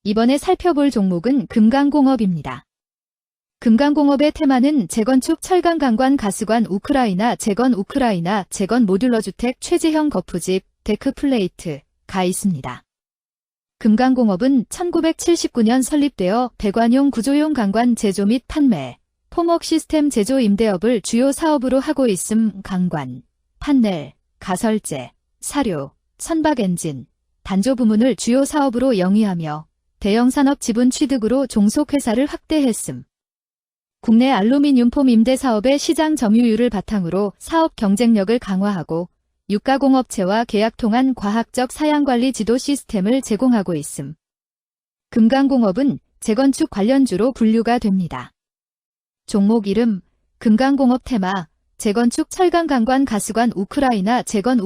이번에 살펴볼 종목은 금강공업입니다. 금강공업의 테마는 재건축 철강 강관 가스관 우크라이나 재건 모듈러 주택 최재형 거푸집 데크 플레이트가 있습니다. 금강공업은 1979년 설립되어 배관용 구조용 강관 제조 및 판매, 폼웍 시스템 제조 임대업을 주요 사업으로 하고 있음. 강관, 판넬, 가설재, 사료, 선박 엔진, 단조 부문을 주요 사업으로 영위하며 대형 산업 지분 취득으로 종속회사를 확대했음. 국내 알루미늄 폼 임대 사업의 시장 점유율을 바탕으로 사업 경쟁력을 강화하고 유가공업체와 계약 통한 과학적 사양관리 지도 시스템을 제공하고 있음. 금강공업은 재건축 관련주로 분류가 됩니다. 종목 이름, 금강공업 테마, 재건축 철강 강관 가스관 우크라이나 재건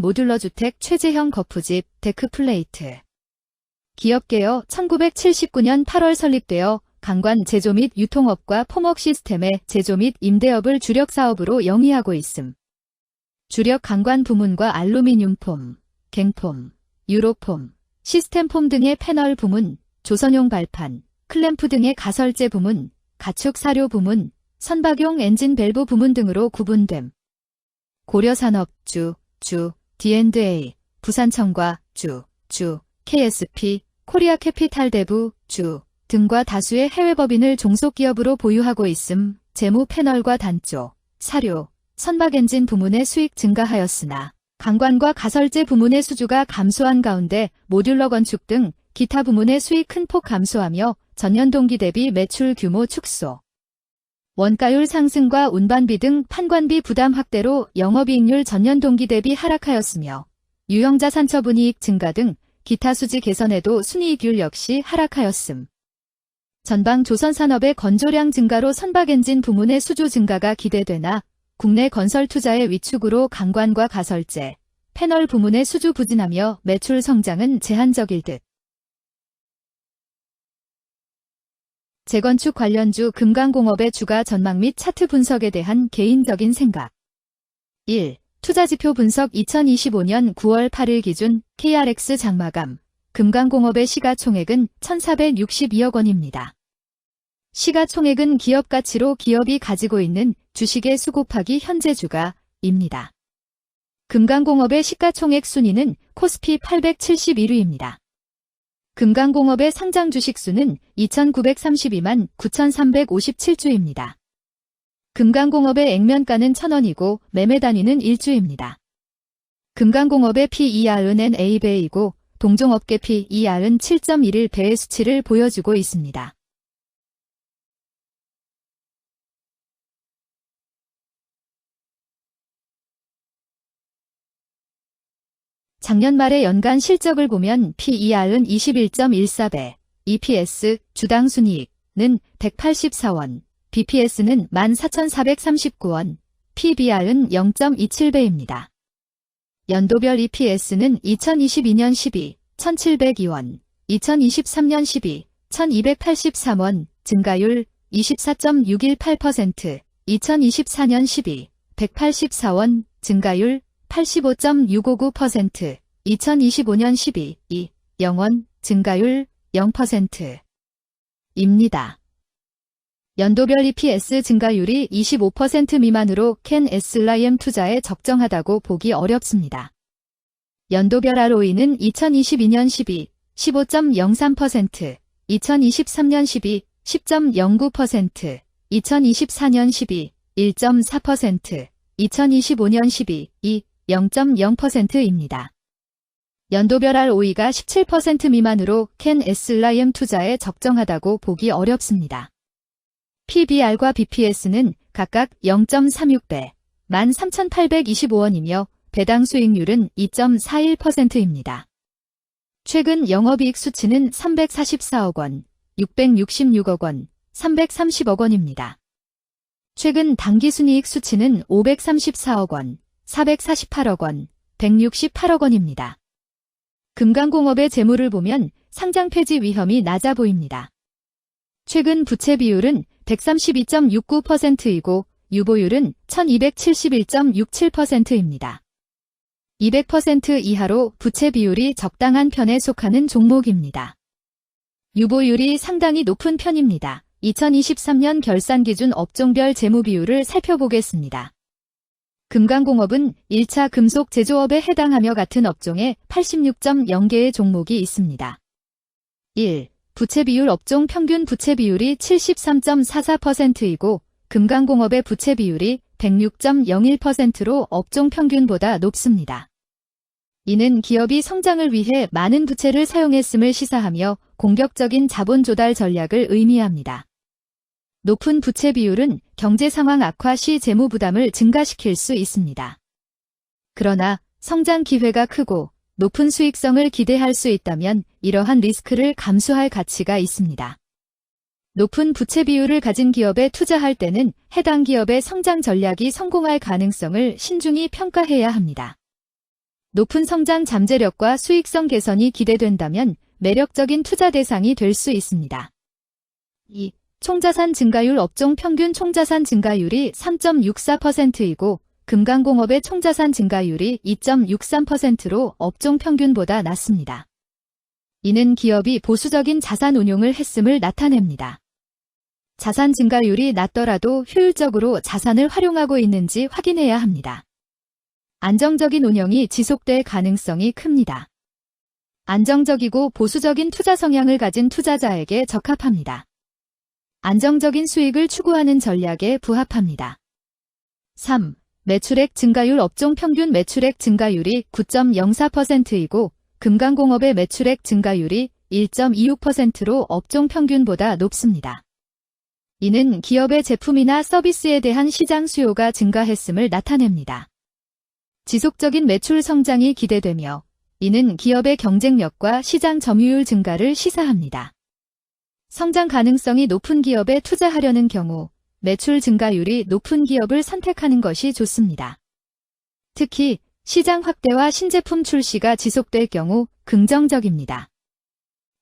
모듈러 주택 최재형 거푸집 데크 플레이트. 기업개요 1979년 8월 설립되어 강관 제조 및 유통업과 폼웍 시스템의 제조 및 임대업을 주력 사업으로 영위하고 있음. 주력 강관 부문과 알루미늄 폼, 갱폼, 유로폼, 시스템 폼 등의 패널 부문, 조선용 발판, 클램프 등의 가설재 부문, 가축 사료 부문, 선박용 엔진 밸브 부문 등으로 구분됨. 고려산업, D&A, 부산청과, KSP, 코리아 캐피탈 대부, 등과 다수의 해외 법인을 종속기업으로 보유하고 있음. 재무 패널과 단조, 사료, 선박 엔진 부문의 수익 증가하였으나 강관과 가설재 부문의 수주가 감소한 가운데 모듈러 건축 등 기타 부문의 수익 큰 폭 감소하며 전년 동기 대비 매출 규모 축소. 원가율 상승과 운반비 등 판관비 부담 확대로 영업이익률 전년 동기 대비 하락하였으며 유형자산 처분이익 증가 등 기타 수지 개선에도 순이익률 역시 하락하였음. 전방 조선산업의 건조량 증가로 선박 엔진 부문의 수주 증가가 기대되나 국내 건설 투자의 위축으로 강관과 가설재, 패널 부문의 수주 부진하며 매출 성장은 제한적일 듯. 재건축 관련주 금강공업의 주가 전망 및 차트 분석에 대한 개인적인 생각. 1. 투자지표 분석 2025년 9월 8일 기준 KRX 장마감, 금강공업의 시가총액은 1,462억 원입니다. 시가총액은 기업가치로 기업이 가지고 있는 주식의 수 곱하기 현재 주가입니다. 금강공업의 시가총액 순위는 코스피 871위입니다. 금강공업의 상장 주식 수는 2,932만 9,357주입니다. 금강공업의 액면가는 1,000원이고 매매 단위는 1주입니다. 금강공업의 PER은 NA배이고 동종업계 PER은 7.11배의 수치를 보여주고 있습니다. 작년 말의 연간 실적을 보면 PER은 21.14배, EPS, 주당 순이익은 184원, BPS는 14,439원, PBR은 0.27배입니다. 연도별 EPS는 2022년 12, 1,702원, 2023년 12, 1,283원, 증가율 24.618%, 2024년 12, 184원, 증가율 85.659%, 2025년 12, 0원, 증가율 0%입니다. 연도별 EPS 증가율이 25% 미만으로 캔 SLIM 투자에 적정하다고 보기 어렵습니다. 연도별 ROE는 2022년 12, 15.03%, 2023년 12, 10.09%, 2024년 12, 1.4%, 2025년 12, 0.0%입니다. 연도별 ROE가 17% 미만으로 캔 SLIM 투자에 적정하다고 보기 어렵습니다. PBR과 BPS는 각각 0.36배, 13,825원이며 배당 수익률은 2.41%입니다. 최근 영업이익 수치는 344억 원, 666억 원, 330억 원입니다. 최근 당기순이익 수치는 534억 원, 448억 원, 168억 원입니다. 금강공업의 재물을 보면 상장 폐지 위험이 낮아 보입니다. 최근 부채 비율은 132.69%이고 유보율은 1271.67%입니다. 200% 이하로 부채 비율이 적당한 편에 속하는 종목입니다. 유보율이 상당히 높은 편입니다. 2023년 결산 기준 업종별 재무 비율을 살펴보겠습니다. 금강공업은 1차 금속 제조업에 해당하며 같은 업종에 86.0개의 종목이 있습니다. 1. 부채 비율 업종 평균 부채 비율이 73.44%이고 금강공업의 부채 비율이 106.01%로 업종 평균보다 높습니다. 이는 기업이 성장을 위해 많은 부채를 사용했음을 시사하며 공격적인 자본 조달 전략을 의미합니다. 높은 부채 비율은 경제 상황 악화 시 재무 부담을 증가시킬 수 있습니다. 그러나 성장 기회가 크고 높은 수익성을 기대할 수 있다면 이러한 리스크를 감수할 가치가 있습니다. 높은 부채 비율을 가진 기업에 투자할 때는 해당 기업의 성장 전략이 성공할 가능성을 신중히 평가해야 합니다. 높은 성장 잠재력과 수익성 개선이 기대된다면 매력적인 투자 대상이 될 수 있습니다. 2. 총자산 증가율 업종 평균 총자산 증가율이 3.64%이고 금강공업의 총자산 증가율이 2.63%로 업종 평균보다 낮습니다. 이는 기업이 보수적인 자산 운용을 했음을 나타냅니다. 자산 증가율이 낮더라도 효율적으로 자산을 활용하고 있는지 확인해야 합니다. 안정적인 운영이 지속될 가능성이 큽니다. 안정적이고 보수적인 투자 성향을 가진 투자자에게 적합합니다. 안정적인 수익을 추구하는 전략에 부합합니다. 3. 매출액 증가율 업종 평균 매출액 증가율이 9.04%이고 금강공업의 매출액 증가율이 1.26%로 업종 평균보다 높습니다. 이는 기업의 제품이나 서비스에 대한 시장 수요가 증가했음을 나타냅니다. 지속적인 매출 성장이 기대되며 이는 기업의 경쟁력과 시장 점유율 증가를 시사합니다. 성장 가능성이 높은 기업에 투자하려는 경우 매출 증가율이 높은 기업을 선택하는 것이 좋습니다. 특히 시장 확대와 신제품 출시가 지속될 경우 긍정적입니다.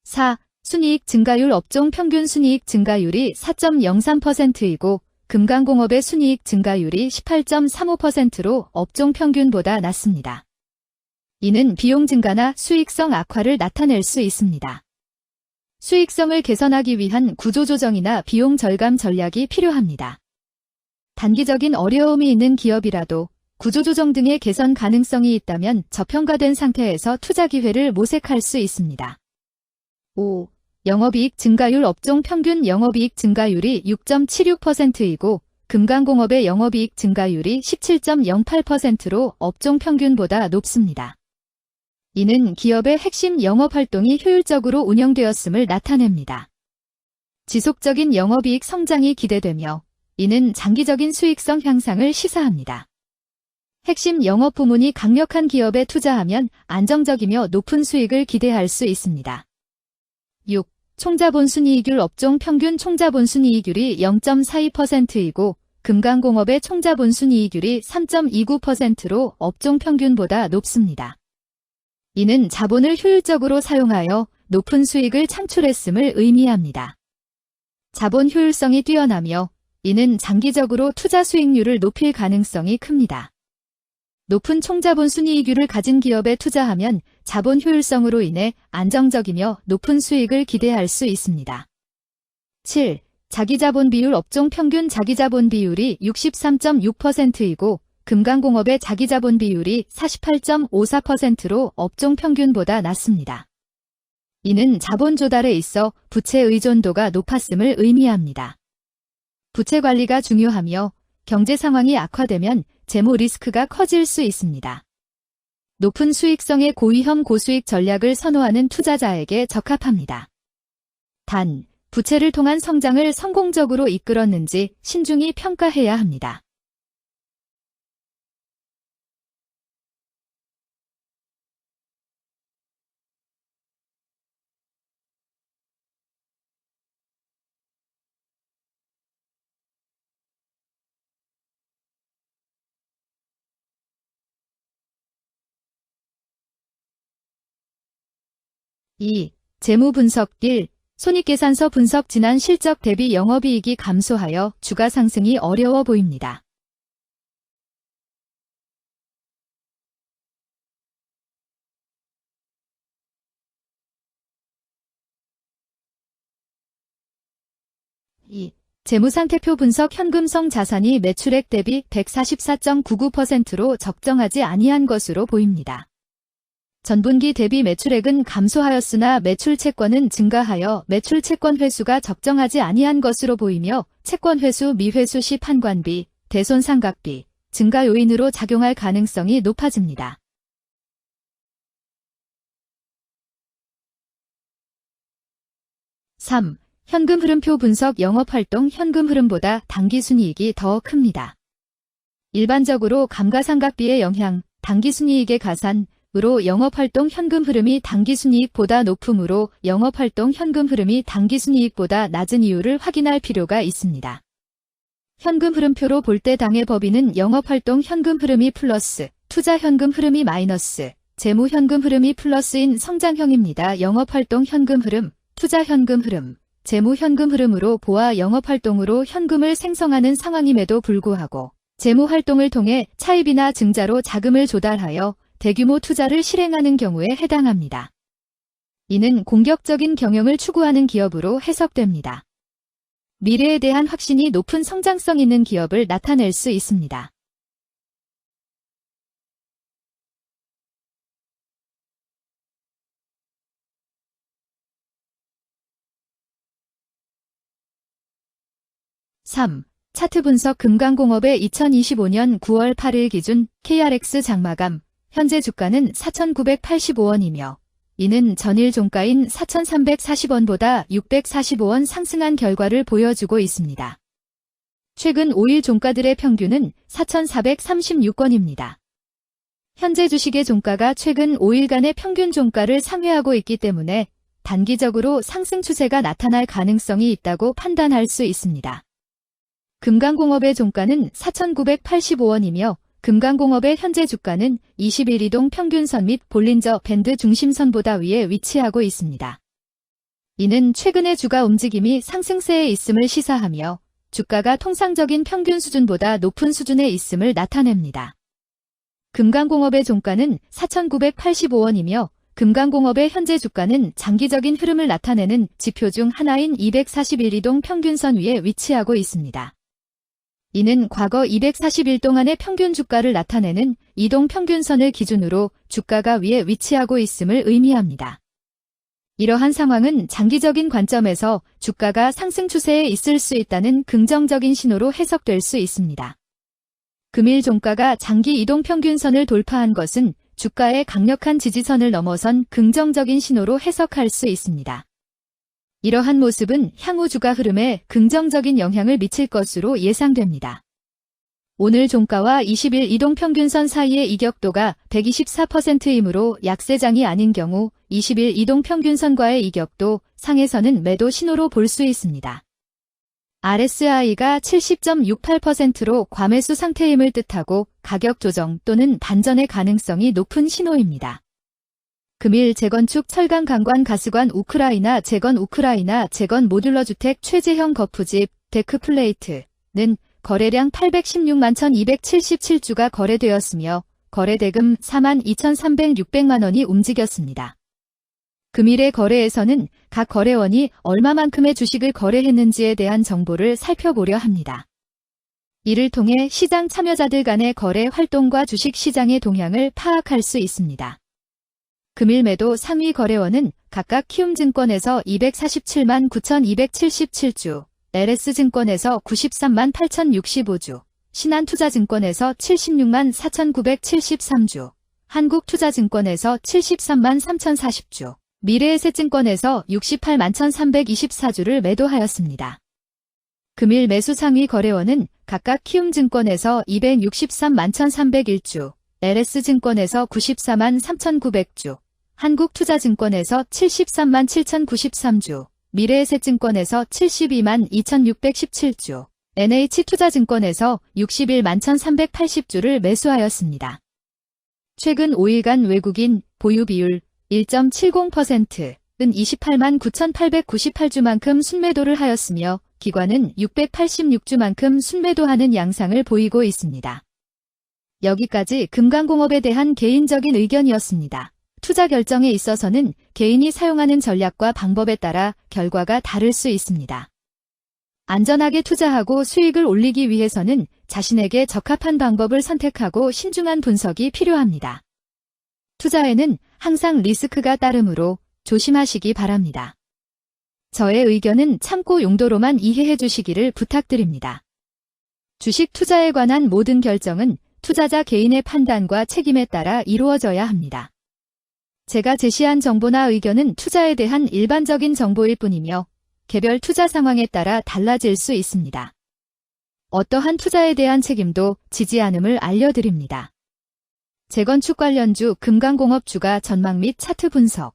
4. 순이익 증가율 업종 평균 순이익 증가율이 4.03%이고 금강공업의 순이익 증가율이 18.35%로 업종 평균보다 낮습니다. 이는 비용 증가나 수익성 악화를 나타낼 수 있습니다. 수익성을 개선하기 위한 구조조정이나 비용 절감 전략이 필요합니다. 단기적인 어려움이 있는 기업이라도 구조조정 등의 개선 가능성이 있다면 저평가된 상태에서 투자 기회를 모색할 수 있습니다. 5. 영업이익 증가율 업종 평균 영업이익 증가율이 6.76%이고 금강공업의 영업이익 증가율이 17.08%로 업종 평균보다 높습니다. 이는 기업의 핵심 영업활동이 효율적으로 운영되었음을 나타냅니다. 지속적인 영업이익 성장이 기대되며 이는 장기적인 수익성 향상을 시사합니다. 핵심 영업 부문이 강력한 기업에 투자하면 안정적이며 높은 수익을 기대할 수 있습니다. 6. 총자본순이익률 업종 평균 총자본순이익률이 0.42%이고 금강공업의 총자본순이익률이 3.29%로 업종 평균보다 높습니다. 이는 자본을 효율적으로 사용하여 높은 수익을 창출했음을 의미합니다. 자본 효율성이 뛰어나며 이는 장기적으로 투자 수익률을 높일 가능성이 큽니다. 높은 총자본 순이익률을 가진 기업에 투자하면 자본 효율성으로 인해 안정적이며 높은 수익을 기대할 수 있습니다. 7. 자기자본 비율 업종 평균 자기자본 비율이 63.6%이고 금강공업의 자기자본 비율이 48.54%로 업종 평균보다 낮습니다. 이는 자본 조달에 있어 부채 의존도가 높았음을 의미합니다. 부채 관리가 중요하며 경제 상황이 악화되면 재무 리스크가 커질 수 있습니다. 높은 수익성의 고위험 고수익 전략을 선호하는 투자자에게 적합합니다. 단, 부채를 통한 성장을 성공적으로 이끌었는지 신중히 평가해야 합니다. (2) 재무 분석 1. 손익계산서 분석 지난 실적 대비 영업이익이 감소하여 주가 상승이 어려워 보입니다. 2. 재무상태표 분석 현금성 자산이 매출액 대비 144.99%로 적정하지 아니한 것으로 보입니다. 전분기 대비 매출액은 감소하였으나 매출 채권은 증가하여 매출 채권 회수가 적정하지 아니한 것으로 보이며 채권 회수 미회수 시 판관비, 대손상각비, 증가 요인으로 작용할 가능성이 높아집니다. 3. 현금 흐름표 분석 영업활동 현금 흐름보다 당기순이익이 더 큽니다. 일반적으로 감가상각비의 영향, 당기순이익의 가산으로 영업활동 현금 흐름이 당기순이익보다 높으므로 영업활동 현금 흐름이 당기순이익보다 낮은 이유를 확인할 필요가 있습니다. 현금 흐름표로 볼 때 당해 법인은 영업활동 현금 흐름이 플러스, 투자 현금 흐름이 마이너스, 재무 현금 흐름이 플러스인 성장형입니다. 영업활동 현금 흐름, 투자 현금 흐름, 재무 현금 흐름으로 보아 영업활동으로 현금을 생성하는 상황임에도 불구하고 재무 활동을 통해 차입이나 증자로 자금을 조달하여 대규모 투자를 실행하는 경우에 해당합니다. 이는 공격적인 경영을 추구하는 기업으로 해석됩니다. 미래에 대한 확신이 높은 성장성 있는 기업을 나타낼 수 있습니다. (3) 차트 분석 금강공업의 2025년 9월 8일 기준 KRX 장마감 현재 주가는 4,985원이며 이는 전일 종가인 4,340원보다 645원 상승한 결과를 보여주고 있습니다. 최근 5일 종가들의 평균은 4,436원입니다. 현재 주식의 종가가 최근 5일간의 평균 종가를 상회하고 있기 때문에 단기적으로 상승 추세가 나타날 가능성이 있다고 판단할 수 있습니다. 금강공업의 종가는 4,985원이며 금강공업의 현재 주가는 20일 이동 평균선 및 볼린저 밴드 중심선보다 위에 위치하고 있습니다. 이는 최근의 주가 움직임이 상승세에 있음을 시사하며 주가가 통상적인 평균 수준보다 높은 수준에 있음을 나타냅니다. 금강공업의 종가는 4,985원이며 금강공업의 현재 주가는 장기적인 흐름을 나타내는 지표 중 하나인 241 이동 평균선 위에 위치하고 있습니다. 이는 과거 240일 동안의 평균 주가를 나타내는 이동 평균선을 기준으로 주가가 위에 위치하고 있음을 의미합니다. 이러한 상황은 장기적인 관점에서 주가가 상승 추세에 있을 수 있다는 긍정적인 신호로 해석될 수 있습니다. 금일 종가가 장기 이동 평균선을 돌파한 것은 주가의 강력한 지지선을 넘어선 긍정적인 신호로 해석할 수 있습니다. 이러한 모습은 향후 주가 흐름에 긍정적인 영향을 미칠 것으로 예상됩니다. 오늘 종가와 20일 이동평균선 사이의 이격도가 124%이므로 약세장이 아닌 경우 20일 이동평균선과의 이격도 상에서는 매도 신호로 볼 수 있습니다. RSI가 70.68%로 과매수 상태임을 뜻하고 가격 조정 또는 반전의 가능성이 높은 신호입니다. 금일 재건축 철강 강관 가스관 우크라이나 재건 모듈러 주택 최재형 거푸집 데크 플레이트는 거래량 816만 1277주가 거래되었으며 거래대금 42,300-600만 원이 움직였습니다. 금일의 거래에서는 각 거래원이 얼마만큼의 주식을 거래했는지에 대한 정보를 살펴보려 합니다. 이를 통해 시장 참여자들 간의 거래 활동과 주식 시장의 동향을 파악할 수 있습니다. 금일 매도 상위 거래원은 각각 키움증권에서 247만 9,277주, LS증권에서 93만 8,065주, 신한투자증권에서 76만 4,973주, 한국투자증권에서 73만 3,040주, 미래에셋증권에서 68만 1,324주를 매도하였습니다. 금일 매수 상위 거래원은 각각 키움증권에서 263만 1,301주, LS증권에서 94만 3,900주, 한국투자증권에서 73만 7,093주, 미래에셋증권에서 72만 2,617주, NH투자증권에서 61만 1,380주를 매수하였습니다. 최근 5일간 외국인 보유 비율 1.70%은 28만 9,898주만큼 순매도를 하였으며 기관은 686주만큼 순매도하는 양상을 보이고 있습니다. 여기까지 금강공업에 대한 개인적인 의견이었습니다. 투자 결정에 있어서는 개인이 사용하는 전략과 방법에 따라 결과가 다를 수 있습니다. 안전하게 투자하고 수익을 올리기 위해서는 자신에게 적합한 방법을 선택하고 신중한 분석이 필요합니다. 투자에는 항상 리스크가 따르므로 조심하시기 바랍니다. 저의 의견은 참고 용도로만 이해해 주시기를 부탁드립니다. 주식 투자에 관한 모든 결정은 투자자 개인의 판단과 책임에 따라 이루어져야 합니다. 제가 제시한 정보나 의견은 투자에 대한 일반적인 정보일 뿐이며 개별 투자 상황에 따라 달라질 수 있습니다. 어떠한 투자에 대한 책임도 지지 않음을 알려드립니다. 재건축 관련주 금강공업주가 전망 및 차트 분석.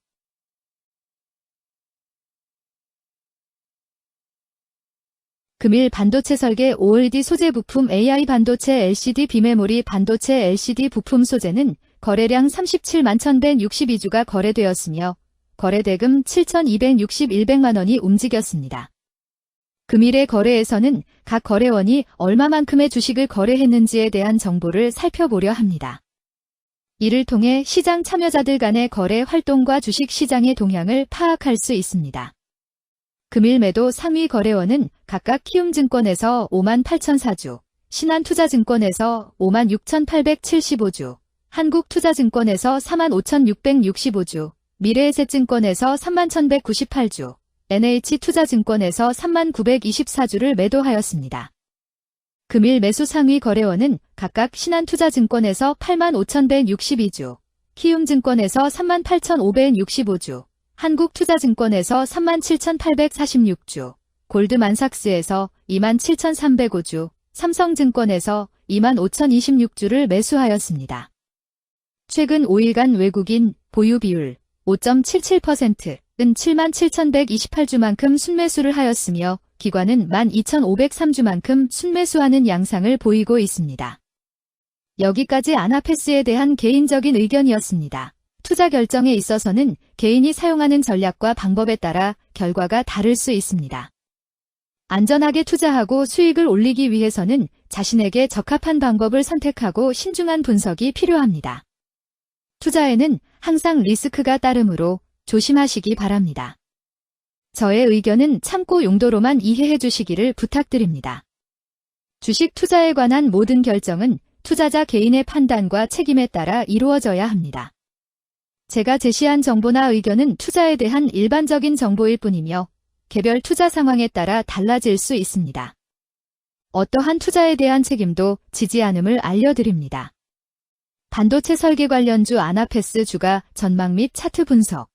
금일 반도체 설계 OLED 소재 부품 AI 반도체 LCD 비메모리 반도체 LCD 부품 소재는 거래량 37만 1162주가 거래되었으며 거래대금 7,261백만 원이 움직였습니다. 금일의 거래에서는 각 거래원이 얼마만큼의 주식을 거래했는지에 대한 정보를 살펴보려 합니다. 이를 통해 시장 참여자들 간의 거래 활동과 주식 시장의 동향을 파악할 수 있습니다. 금일 매도 상위 거래원은 각각 키움증권에서 58,004주, 신한투자증권에서 56,875주, 한국투자증권에서 45,665주, 미래에셋증권에서 31,198주, NH투자증권에서 39,924주를 매도하였습니다. 금일 매수 상위 거래원은 각각 신한투자증권에서 85,162주, 키움증권에서 38,565주, 한국투자증권에서 37,846주, 골드만삭스에서 27,305주, 삼성증권에서 25,026주를 매수하였습니다. 최근 5일간 외국인 보유 비율 5.77%은 77,128주만큼 순매수를 하였으며 기관은 12,503주만큼 순매수하는 양상을 보이고 있습니다. 여기까지 아나패스에 대한 개인적인 의견이었습니다. 투자 결정에 있어서는 개인이 사용하는 전략과 방법에 따라 결과가 다를 수 있습니다. 안전하게 투자하고 수익을 올리기 위해서는 자신에게 적합한 방법을 선택하고 신중한 분석이 필요합니다. 투자에는 항상 리스크가 따르므로 조심하시기 바랍니다. 저의 의견은 참고 용도로만 이해해 주시기를 부탁드립니다. 주식 투자에 관한 모든 결정은 투자자 개인의 판단과 책임에 따라 이루어져야 합니다. 제가 제시한 정보나 의견은 투자에 대한 일반적인 정보일 뿐이며 개별 투자 상황에 따라 달라질 수 있습니다. 어떠한 투자에 대한 책임도 지지 않음을 알려드립니다. 반도체 설계 관련주 아나패스 주가 전망 및 차트 분석.